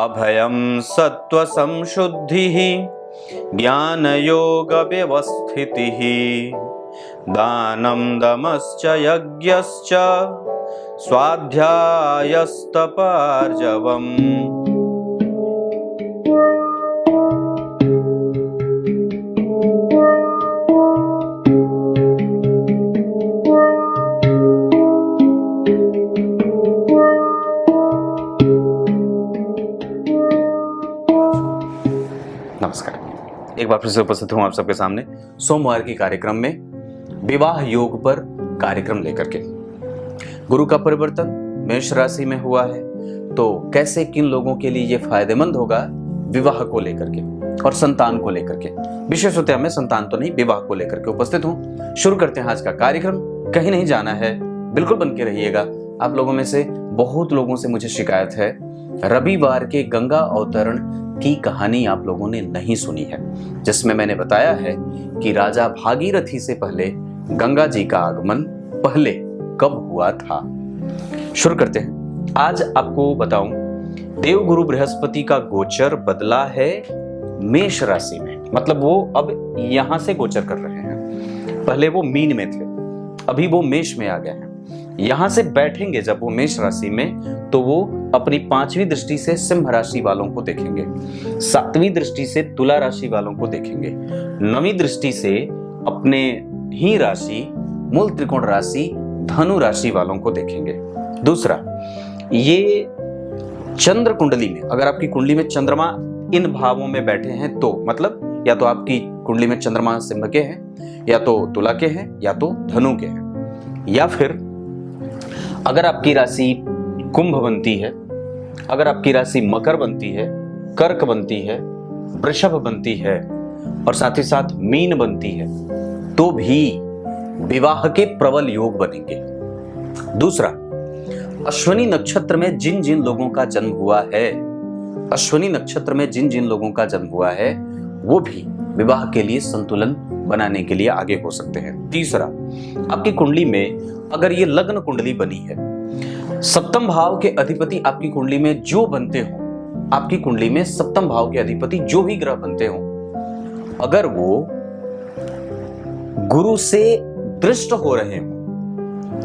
अभयं सत्त्वसंशुद्धिः ज्ञानयोगव्यवस्थितिः दानं दमश्च यज्ञश्च स्वाध्यायस्तपार्जवम्। नमस्कार, एक बार फिर से उपस्थित हूं आप सबके सामने सोमवार की कार्यक्रम में विवाह योग पर कार्यक्रम लेकर के। गुरु का परिवर्तन मेष राशि में हुआ है, तो कैसे किन लोगों के लिए ये फायदेमंद होगा विवाह को लेकर के और संतान को लेकर के। विशेषतः मैं संतान तो नहीं, विवाह को लेकर के उपस्थित हूं। शुरू करते हैं आज का कार्यक्रम। कहीं नहीं जाना है, बिल्कुल बन के रहिएगा। आप लोगों में से बहुत लोगों से मुझे शिकायत है, रविवार के गंगा अवतरण की कहानी आप लोगों ने नहीं सुनी है, जिसमें मैंने बताया है कि राजा भागीरथी से पहले गंगा जी का आगमन पहले कब हुआ था। शुरू करते हैं। आज आपको बताऊं, देवगुरु बृहस्पति का गोचर बदला है मेष राशि में, मतलब वो अब यहां से गोचर कर रहे हैं। पहले वो मीन में थे, अभी वो मेष में आ गए हैं। यहां से बैठेंगे जब वो मेष राशि में, तो वो अपनी 5वीं दृष्टि से सिंह राशि वालों को देखेंगे, 7वीं दृष्टि से तुला राशि वालों को देखेंगे, 9वीं दृष्टि से अपने ही राशि मूल त्रिकोण राशि धनु राशि वालों को देखेंगे। दूसरा, ये चंद्र कुंडली में, अगर आपकी कुंडली में चंद्रमा इन भावों में बैठे हैं तो मतलब या तो आपकी कुंडली में चंद्रमा सिंह के हैं, या तो तुला के हैं, या तो धनु के हैं, या फिर अगर आपकी राशि कुंभ बनती है, अगर आपकी राशि मकर बनती है, कर्क बनती है, वृषभ बनती है और साथ ही साथ मीन बनती है, तो भी विवाह के प्रबल योग बनेंगे। दूसरा, अश्विनी नक्षत्र में जिन जिन लोगों का जन्म हुआ है, अश्विनी नक्षत्र में जिन जिन लोगों का जन्म हुआ है, वो भी विवाह के लिए संतुलन बनाने के लिए आगे हो सकते हैं। तीसरा, आपकी कुंडली में अगर ये लग्न कुंडली बनी है, सप्तम भाव के अधिपति आपकी कुंडली में जो बनते हो, आपकी कुंडली में सप्तम भाव के अधिपति जो भी ग्रह बनते हो, अगर वो गुरु से दृष्ट हो रहे हो,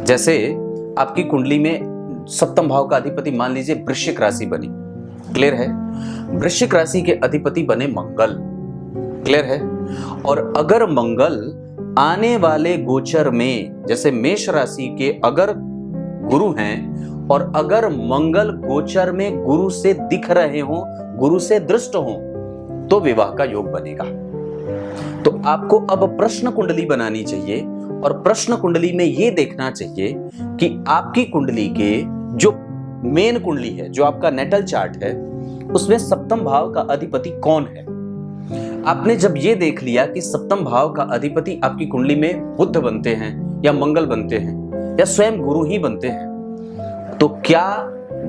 जैसे आपकी कुंडली में सप्तम भाव का अधिपति मान लीजिए वृश्चिक राशि बनी, क्लियर है, वृश्चिक राशि के अधिपति बने मंगल, क्लियर है, और अगर मंगल आने वाले गोचर में, जैसे मेष राशि के अगर गुरु हैं और अगर मंगल गोचर में गुरु से दिख रहे हो, गुरु से दृष्ट हो, तो विवाह का योग बनेगा। तो आपको अब प्रश्न कुंडली बनानी चाहिए और प्रश्न कुंडली में यह देखना चाहिए कि आपकी कुंडली के जो मेन कुंडली है, जो आपका नेटल चार्ट है, उसमें सप्तम भाव का अधिपति कौन है। आपने जब ये देख लिया कि सप्तम भाव का अधिपति आपकी कुंडली में बुध बनते हैं या मंगल बनते हैं या स्वयं गुरु ही बनते हैं, तो क्या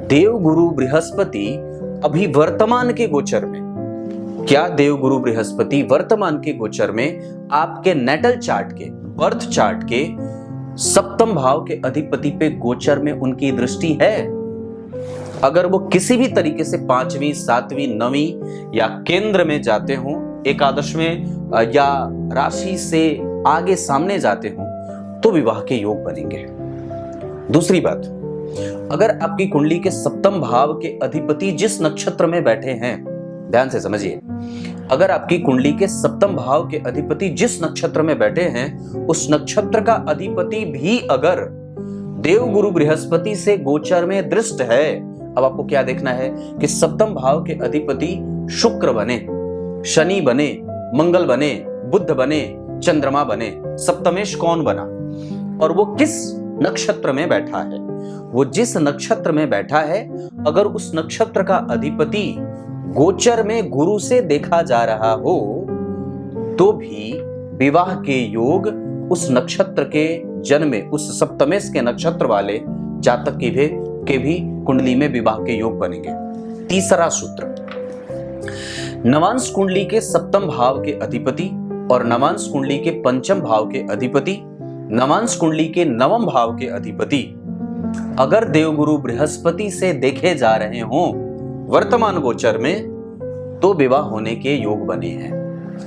देवगुरु बृहस्पति अभी वर्तमान के गोचर में, क्या देवगुरु बृहस्पति वर्तमान के गोचर में आपके नेटल चार्ट के, बर्थ चार्ट के सप्तम भाव के अधिपति पे गोचर में उनकी दृष्टि है? अगर वो किसी भी तरीके से 5वीं, 7वीं, 9वीं या केंद्र में जाते हो, एकादश में या राशि से आगे सामने जाते हो, तो विवाह के योग बनेंगे। दूसरी बात, अगर आपकी कुंडली के सप्तम भाव के अधिपति जिस नक्षत्र में बैठे हैं, ध्यान से समझिए, अगर आपकी कुंडली के सप्तम भाव के अधिपति जिस नक्षत्र में बैठे हैं, उस नक्षत्र का अधिपति भी अगर देवगुरु बृहस्पति से गोचर में दृष्ट है, अब आपको क्या देखना है कि सप्तम भाव के अधिपति शुक्र बने, शनि बने, मंगल बने, बुध बने, चंद्रमा बने, सप्तमेश कौन बना और वो किस नक्षत्र में बैठा है। वो जिस नक्षत्र में बैठा है, अगर उस नक्षत्र का अधिपति गोचर में गुरु से देखा जा रहा हो, तो भी विवाह के योग उस नक्षत्र के जन्मे, उस सप्तमेश के नक्षत्र वाले जातक के भी कुंडली में विवाह के योग बनेंगे। तीसरा सूत्र, नवांश कुंडली के सप्तम भाव के अधिपति और नवांश कुंडली के पंचम भाव के अधिपति, नवांश कुंडली के नवम भाव के अधिपति अगर देवगुरु बृहस्पति से देखे जा रहे हों, वर्तमान गोचर में तो विवाह होने के योग बने हैं।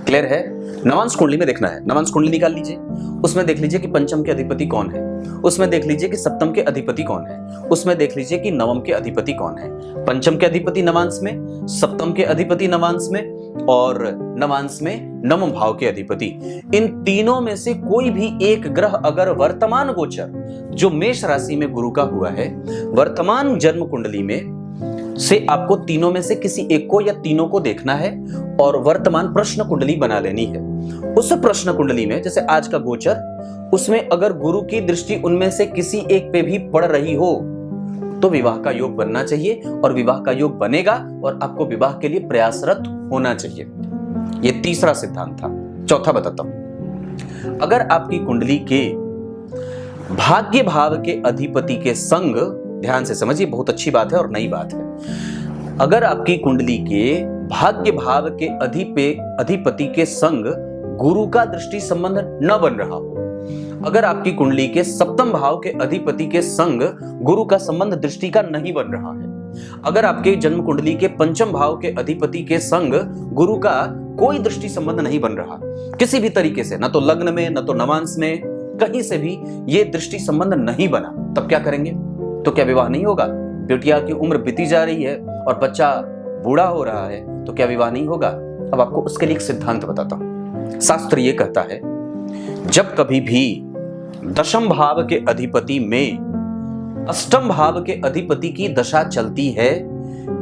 क्लियर है? नवांश कुंडली में देखना है, नवांश कुंडली निकाल लीजिए, उसमें देख लीजिए कि पंचम के अधिपति कौन है, उसमें देख लीजिए कि सप्तम के अधिपति कौन है, उसमें देख लीजिए कि नवम के अधिपति कौन है। पंचम के अधिपति नवांश में, सप्तम के अधिपति नवांश में और नवांश में नवम भाव के अधिपति। इन तीनों में से कोई भी एक ग्रह अगर वर्तमान गोचर जो मेष राशि में गुरु का हुआ है, वर्तमान जन्म कुंडली में से आपको तीनों में से किसी एक को या तीनों को देखना है और वर्तमान प्रश्न कुंडली बना लेनी है। उस प्रश्न कुंडली में जैसे आज का गोचर, उसमें अगर गुरु की दृष्टि उनमें से किसी एक पे भी पड़ रही हो तो विवाह का योग बनना चाहिए और विवाह का योग बनेगा और आपको विवाह के लिए प्रयासरत होना चाहिए। यह तीसरा सिद्धांत था। चौथा बताता हूं, अगर आपकी कुंडली के भाग्य भाव के अधिपति के संग, ध्यान से समझिए, बहुत अच्छी बात है और नई बात है, अगर आपकी कुंडली के भाग्य भाव के अधिपति के संग गुरु का दृष्टि संबंध न बन रहा हो, अगर आपकी कुंडली के सप्तम भाव के अधिपति के संग गुरु का संबंध दृष्टि का नहीं बन रहा है, अगर आपके जन्म कुंडली के पंचम भाव के अधिपति के संग गुरु का कोई दृष्टि संबंध नहीं बन रहा किसी भी तरीके से, न तो लग्न में न तो नवांश में, कहीं से भी ये दृष्टि संबंध नहीं बना, तब क्या करेंगे? तो क्या विवाह नहीं होगा? बेटिया की उम्र बीती जा रही है और बच्चा बूढ़ा हो रहा है, तो क्या विवाह नहीं होगा? अब आपको उसके लिए एक सिद्धांत बताता हूं। शास्त्र ये कहता है, जब कभी भी दशम भाव के अधिपति में अष्टम भाव के अधिपति की दशा चलती है,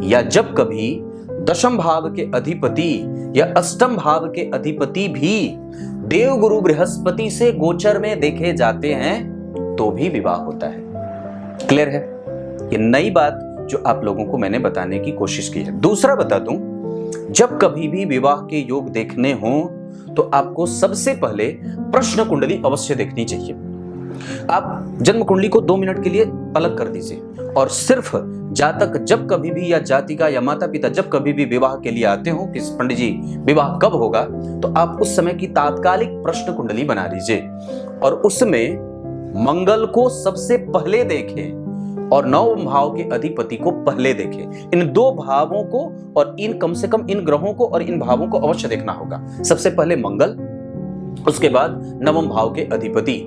या जब कभी दशम भाव के अधिपति या अष्टम भाव के अधिपति भी देवगुरु बृहस्पति से गोचर में देखे जाते हैं, तो भी विवाह होता है। क्लियर है? ये नई बात जो आप लोगों को मैंने बताने की कोशिश की है। दूसरा बता दूं, जब कभी भी विवाह के योग देखने हो तो आपको सबसे पहले प्रश्न कुंडली अवश्य देखनी चाहिए। आप जन्म कुंडली को 2 मिनट के लिए अलग कर दीजिए और सिर्फ जातक जब कभी भी या जातिका या माता पिता जब कभी भी विवाह के लिए आते हो कि पंडित जी विवाह कब होगा, तो आप उस समय की तात्कालिक प्रश्न कुंडली बना लीजिए और उसमें मंगल को सबसे पहले देखें और नवम भाव के अधिपति को पहले देखें। इन 2 भावों को और इन कम से कम इन ग्रहों को और इन भावों को अवश्य देखना होगा। सबसे पहले मंगल, उसके बाद नवम भाव के अधिपति,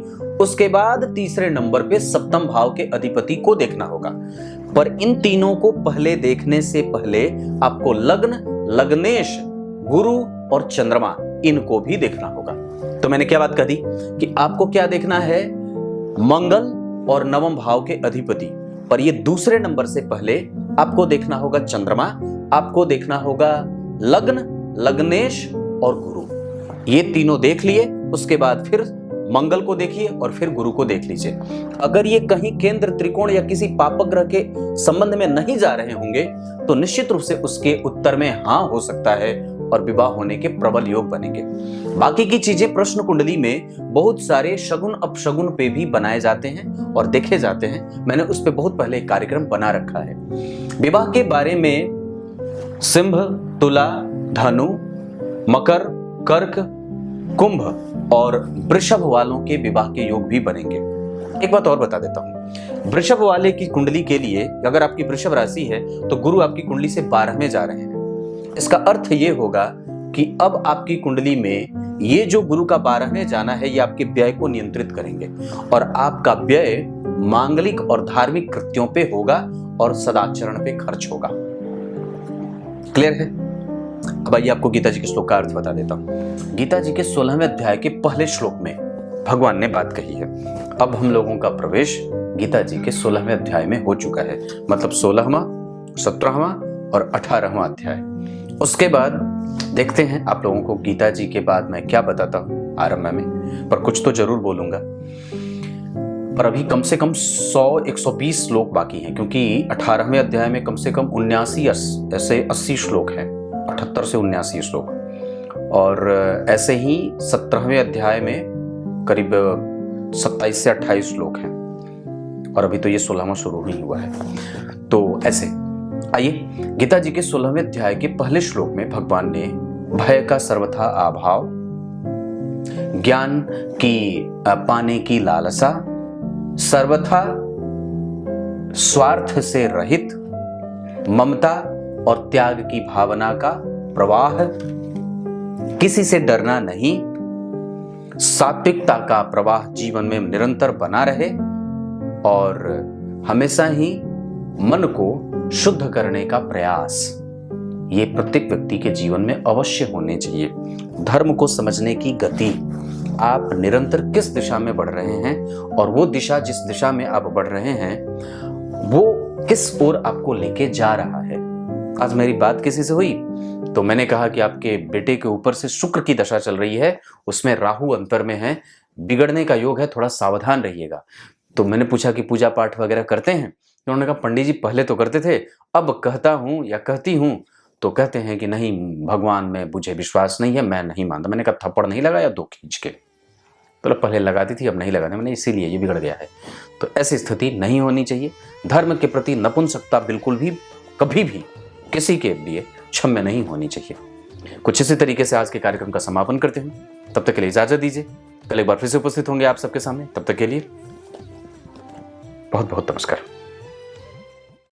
उसके बाद तीसरे नंबर पे सप्तम भाव के अधिपति को देखना होगा। पर इन तीनों को पहले देखने से पहले आपको लग्न, लग्नेश, गुरु और चंद्रमा, इनको भी देखना होगा। तो मैंने क्या बात कही कि आपको क्या देखना है? मंगल और नवम भाव के अधिपति, पर ये दूसरे नंबर से पहले आपको देखना होगा चंद्रमा, आपको देखना होगा लग्न, लग्नेश और गुरु। ये तीनों देख लिए, उसके बाद फिर मंगल को देखिए और फिर गुरु को देख लीजिए। अगर ये कहीं केंद्र त्रिकोण या किसी पापक ग्रह के संबंध में नहीं जा रहे होंगे तो निश्चित रूप से उसके उत्तर में हाँ हो सकता है और विवाह होने के प्रबल योग बनेंगे। बाकी की चीजें प्रश्न कुंडली में बहुत सारे शगुन अपशगुन पे भी बनाए जाते हैं और देखे जाते हैं। मैंने उस पे बहुत पहले एक कार्यक्रम बना रखा है। विवाह के बारे में सिंह, तुला, धनु, मकर, कर्क, कुंभ और वृषभ वालों के विवाह के योग भी बनेंगे। एक बात और बता देता हूं, वृषभ वाले की कुंडली के लिए अगर आपकी वृषभ राशि है तो गुरु आपकी कुंडली से 12 में जा रहे हैं। इसका अर्थ ये होगा कि अब आपकी कुंडली में ये जो गुरु का 12 में जाना है, ये आपके व्यय को नियंत्रित करेंगे और आपका व्यय मांगलिक और धार्मिक कृत्यों पे होगा और सदाचरण पे खर्च होगा। क्लियर है? अब आइए आपको गीता जी के श्लोक का अर्थ बता देता हूं। गीता जी के 16वें अध्याय के पहले श्लोक में भगवान ने बात कही है। अब हम लोगों का प्रवेश गीता जी के 16वें अध्याय में हो चुका है, मतलब 16वां, 17वां और 18वां अध्याय। उसके बाद देखते हैं आप लोगों को गीता जी के बाद मैं क्या बताता हूं आरंभ में, पर कुछ तो जरूर बोलूंगा। पर अभी कम से कम 100-120 श्लोक बाकी हैं, क्योंकि 18वें अध्याय में कम से कम 79 ऐसे 80 श्लोक हैं, 78 से 79 श्लोक, और ऐसे ही 17वें अध्याय में करीब 27 से 28 श्लोक हैं और अभी तो ये 16वां शुरू ही हुआ है। तो ऐसे आइए गीता जी के 16वें अध्याय के पहले श्लोक में भगवान ने भय का सर्वथा अभाव, ज्ञान की पाने की लालसा, सर्वथा स्वार्थ से रहित, ममता, और त्याग की भावना का प्रवाह, किसी से डरना नहीं, सात्विकता का प्रवाह जीवन में निरंतर बना रहे और हमेशा ही मन को शुद्ध करने का प्रयास, ये प्रत्येक व्यक्ति के जीवन में अवश्य होने चाहिए। धर्म को समझने की गति, आप निरंतर किस दिशा में बढ़ रहे हैं और वो दिशा जिस दिशा में आप बढ़ रहे हैं वो किस ओर आपको लेके जा रहा है। आज मेरी बात किसी से हुई तो मैंने कहा कि आपके बेटे के ऊपर से शुक्र की दशा चल रही है, उसमें राहु अंतर में है, बिगड़ने का योग है, थोड़ा सावधान रहिएगा। तो मैंने पूछा कि पूजा पाठ वगैरह करते हैं? उन्होंने कहा पंडित जी पहले तो करते थे, अब कहता हूं या कहती हूं तो कहते हैं कि नहीं, भगवान में मुझे विश्वास नहीं है, मैं नहीं मानता। मैंने कहा थप्पड़ नहीं लगाया 2 खींच के? तो पहले लगाती थी, अब नहीं लगाने, मैंने इसीलिए ये बिगड़ गया है। तो ऐसी स्थिति नहीं होनी चाहिए। धर्म के प्रति नपुंसकता बिल्कुल भी कभी भी किसी के लिए क्षम्य नहीं होनी चाहिए। कुछ इसी तरीके से आज के कार्यक्रम का समापन करते हैं। तब तक के लिए इजाजत दीजिए। कल एक बार फिर से उपस्थित होंगे आप सबके सामने। तब तक के लिए बहुत बहुत नमस्कार।